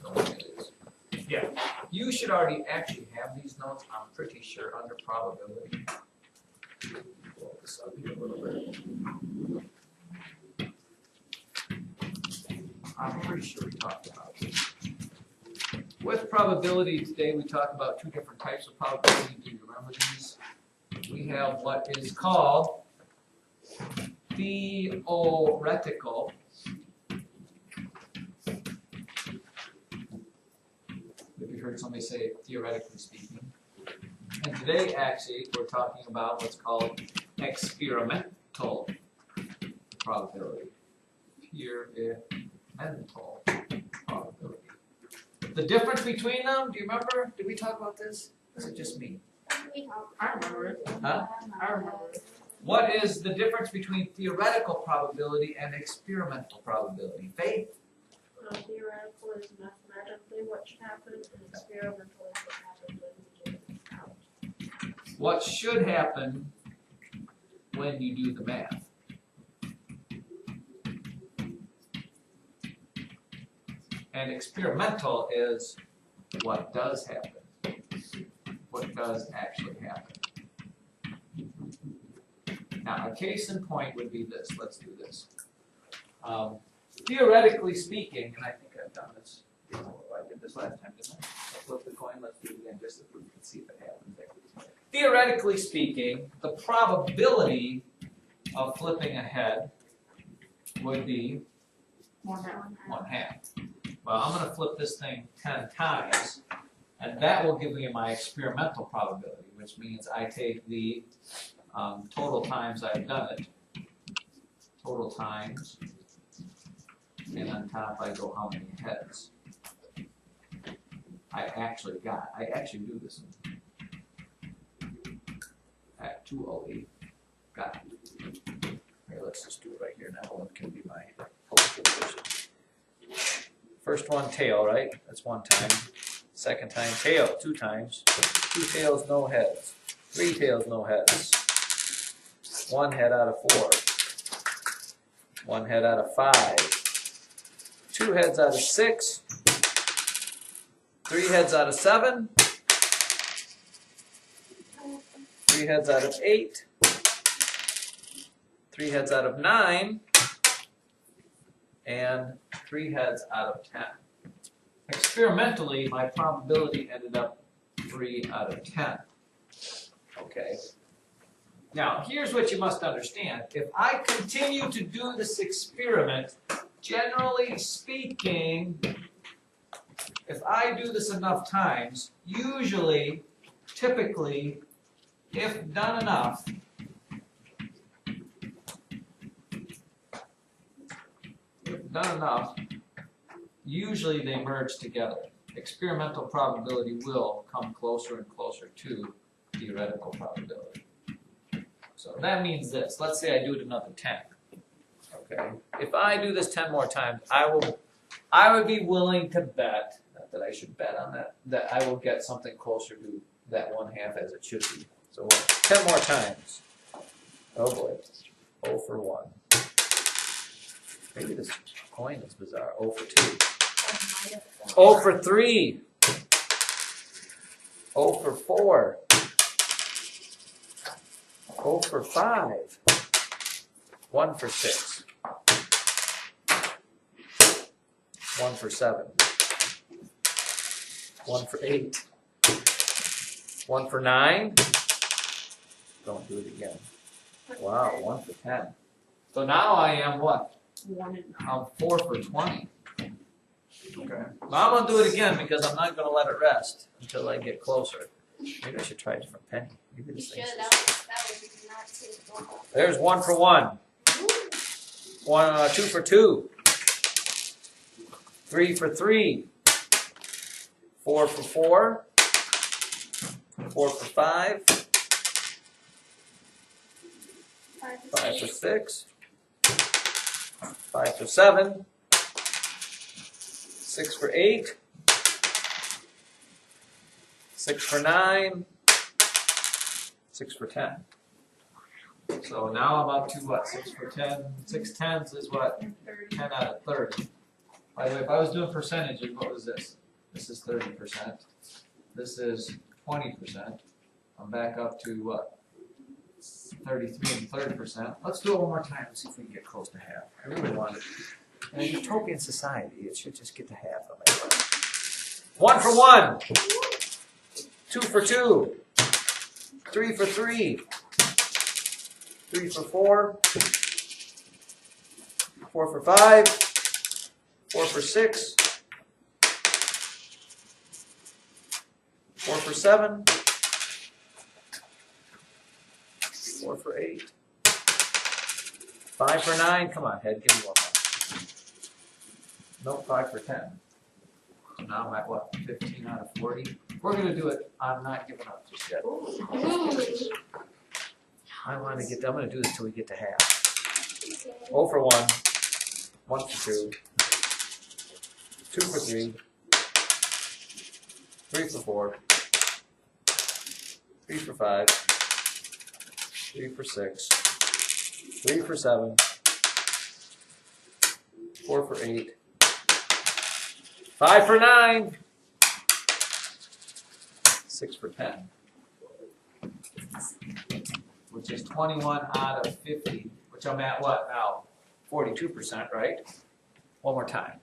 know what it is. Yeah, you should already actually have these notes, I'm pretty sure, under probability. Blow this up here a little bit. I'm pretty sure we talked about this. With probability today, we talked about two different types of probability. Do you remember these? We have what is called theoretical. Have you heard somebody say theoretically speaking? And today, actually, we're talking about what's called experimental probability. Experimental probability. The difference between them, do you remember? Did we talk about this? Or is it just me? I remember it. Huh? I remember it. What is the difference between theoretical probability and experimental probability? Faith? Theoretical is mathematically what should happen, and experimental is what happens when you do it out. What should happen when you do the math? And experimental is what does happen. What does actually happen. Now, a case in point would be this. Let's do this. Theoretically speaking, and I think I've done this. I did this last time, didn't I? I'll flip the coin. Let's do it again just so we can see if it happens. Theoretically speaking, the probability of flipping a head would be 1/2. Well, I'm going to flip this thing 10 times, and that will give me my experimental probability, which means I take the total times I've done it, total times, and on top I go how many heads I actually got. I actually do this at 208. Got it. Here, let's just do it right here now. What can be my position? First one, tail, right? That's 1 time. Second time, tail, 2 times. 2 tails, no heads. 3 tails, no heads. 1 head out of 4. 1 head out of 5. 2 heads out of 6. 3 heads out of 7. 3 heads out of 8. 3 heads out of 9. And 3 heads out of 10. Experimentally, my probability ended up 3 out of 10. Okay. Now, here's what you must understand. If I continue to do this experiment, generally speaking, if I do this enough times, usually, typically, if done enough, usually they merge together. Experimental probability will come closer and closer to theoretical probability. So that means this. Let's say I do it another 10. Okay. If I do this 10 more times, I would be willing to bet, not that I should bet on that, that I will get something closer to that 1/2 as it should be. So 10 more times. Oh boy. 0 for 1. Maybe this coin is bizarre. 0 for 2. 0 for 3. 0 for 4. 0 for 5. 1 for 6. 1 for 7. 1 for 8. 1 for 9. Don't do it again. Wow, 1 for 10. So now I am what? 1 and 9. I'm 4 for 20. Okay. Well, I'm going to do it again because I'm not going to let it rest until I get closer. Maybe I should try a different penny. Maybe this thing's There's 1 for 1. 2 for 2. 3 for 3. 4 for 4. 4 for 5. 5 for 6. 5 for 7. 6 for 8. 6 for 9. 6 for 10. So now I'm up to what? 6 for 10. 6 tenths is what? 10 out of 30. By the way, if I was doing percentages, what was this? This is 30%. This is 20%. I'm back up to what? 33 1/3%. Let's do it one more time and see if we can get close to half. I really want it. In a utopian society, it should just get to half of it. 1 for 1, 2 for 2, 3 for 3, 3 for 4, 4 for 5, 4 for 6, 4 for 7, 4 for 8, 5 for 9. Come on, head, give me one more. Nope, 5 for 10. So now I'm at what, 15 out of 40? We're going to do it. I'm not giving up just yet. I'm going to do this till we get to half. 0 for 1, 1 for 2, 2 for 3, 3 for 4, 3 for 5, 3 for 6, 3 for 7, 4 for 8, 5 for 9, 6 for 10, which is 21 out of 50, which I'm at what now? 42%, right? One more time.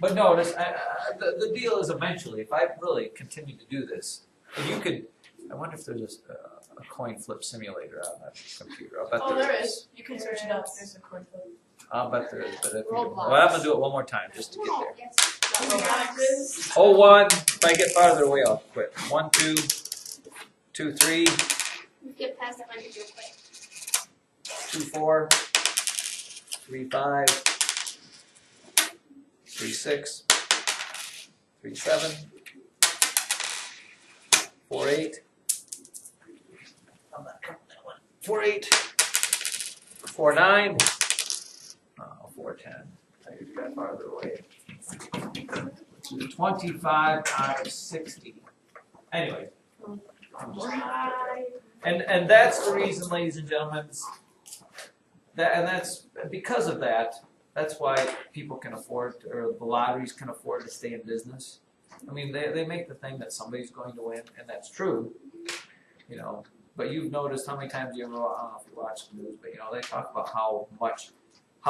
But notice, the deal is eventually, if I really continue to do this, and you could, I wonder if there's a coin flip simulator on that computer. I'll bet There is. You can search it up. There's a coin flip. I'll bet there is, but if you, Roblox. well, I'm gonna do it one more time just to get there. Roblox. Oh, 1. If I get farther away, I'll quit. 1, 2, 2, 3, You get past 100 real quick. 2, 4, 3, 5, 3, 6, 3, 7, 4, 8. I'm not counting that one. 4, 8, 4, 9. Oh, 4, 10. I just got farther away. 25 out of 60. Anyway. And that's the reason, ladies and gentlemen, that's because of that. That's why people can afford, or the lotteries can afford to stay in business. I mean, they make the thing that somebody's going to win, and that's true, you know. But you've noticed how many times I don't know if you watch the news, but you know they talk about how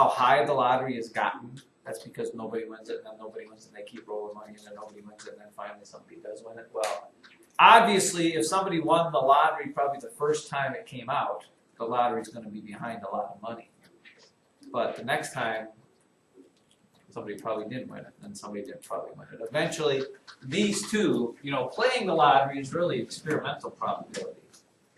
high the lottery has gotten. That's because nobody wins it, and then nobody wins it, and they keep rolling money, and then nobody wins it, and then finally somebody does win it. Well, obviously, if somebody won the lottery probably the first time it came out, the lottery's going to be behind a lot of money. But the next time, somebody probably did win it, and somebody didn't probably win it. Eventually, these two, you know, playing the lottery is really experimental probability.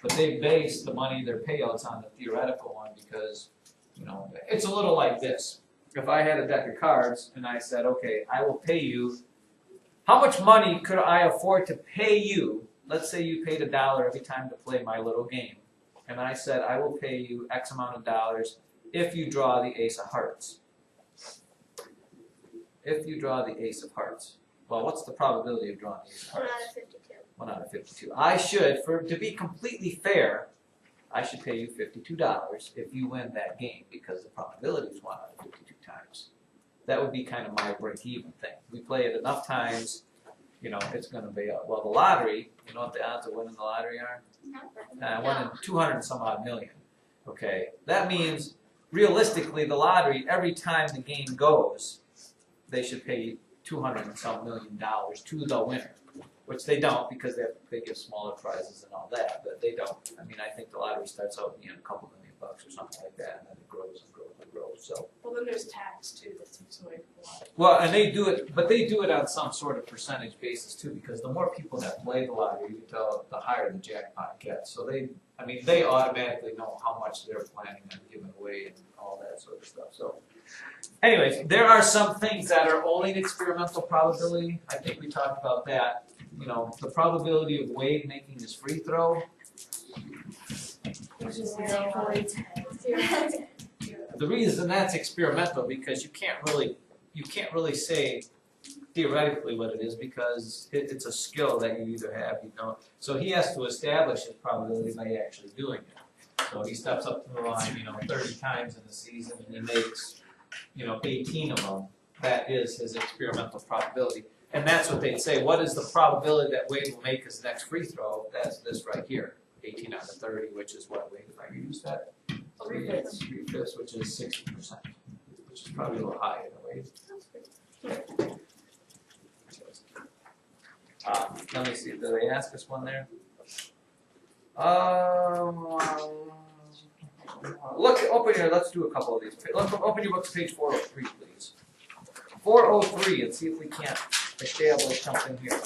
But they base the money, their payouts on the theoretical one because, you know, it's a little like this. If I had a deck of cards and I said, okay, I will pay you, how much money could I afford to pay you? Let's say you paid $1 every time to play my little game. And I said, I will pay you X amount of dollars if you draw the Ace of Hearts. If you draw the Ace of Hearts. Well, what's the probability of drawing the Ace of 1 Hearts? out of 52. 1 out of 52. I should, to be completely fair, I should pay you $52 if you win that game because the probability is 1 out of 52 times. That would be kind of my break-even thing. We play it enough times, you know, it's going to be up. Well, the lottery, you know what the odds of winning the lottery are? One in 200 and some odd million. Okay, that means realistically, the lottery, every time the game goes, they should pay $200 and some million to the winner, which they don't because they give smaller prizes and all that, but they don't. I mean, I think the lottery starts out a couple $1 million or something like that, and then it grows and grows and grows. So. Well, then there's tax too that takes away from a lot. Well, and they do it, but they do it on some sort of percentage basis too, because the more people that play the lottery, you can tell the higher the jackpot gets. So they automatically know how much they're planning on giving away and all that sort of stuff. So, anyways, there are some things that are only an experimental probability. I think we talked about that. You know, the probability of Wade making his free throw. Which is 0 out of 10. The reason that's experimental because you can't really say theoretically what it is because it's a skill that you either have, you know. So he has to establish his probability by actually doing it. So he steps up to the line, 30 times in the season and he makes 18 of them, that is his experimental probability. And that's what they'd say, what is the probability that Wade will make his next free throw? That's this right here, 18 out of 30, which is what, Wade, if I use that? 3/5, which is 60%, which is probably a little high in a way. Let me see, did they ask us one there? Look, open here, let's do a couple of these. Open your books, page 403, please. 403, and see if we can't establish something here.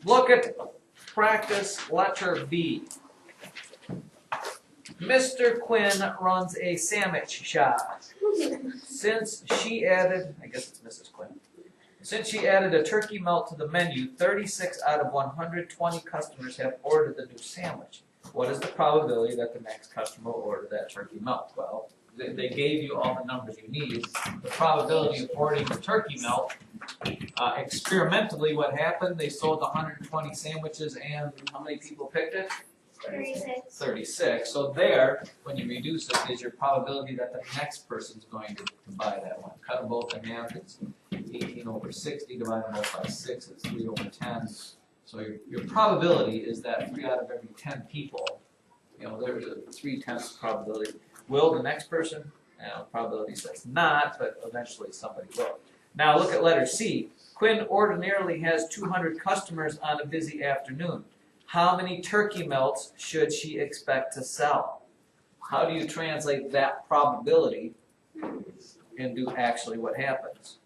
Look at practice letter B. Mr. Quinn runs a sandwich shop. Since she added, I guess it's Mrs. Quinn. Since she added a turkey melt to the menu, 36 out of 120 customers have ordered the new sandwich. What is the probability that the next customer will order that turkey melt? Well, they gave you all the numbers you need. The probability of ordering the turkey melt, experimentally what happened, they sold 120 sandwiches and how many people picked it? 36. 36. So there, when you reduce it, is your probability that the next person's going to buy that one. Cut them both in half, it's 18 over 60, divide them both by 6, it's 3 over 10. So your probability is that 3 out of every 10 people, there's a 3/10 probability. Will the next person? Probability says not, but eventually somebody will. Now look at letter C. Quinn ordinarily has 200 customers on a busy afternoon. How many turkey melts should she expect to sell? How do you translate that probability into actually what happens?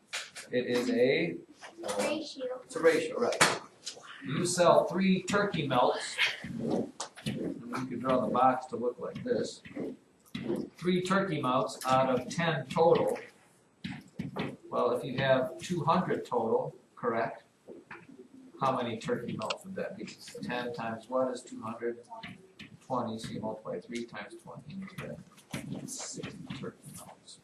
It is a Ratio. It's a ratio, right? You sell 3 turkey melts. You could draw the box to look like this. 3 turkey melts out of 10 total. Well, if you have 200 total, correct? How many turkey melts would that be? 10 times what is 200? 20, so you multiply 3 times 20, and you get 60 turkey melts.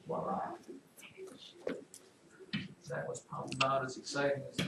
Voila. That was probably about as exciting as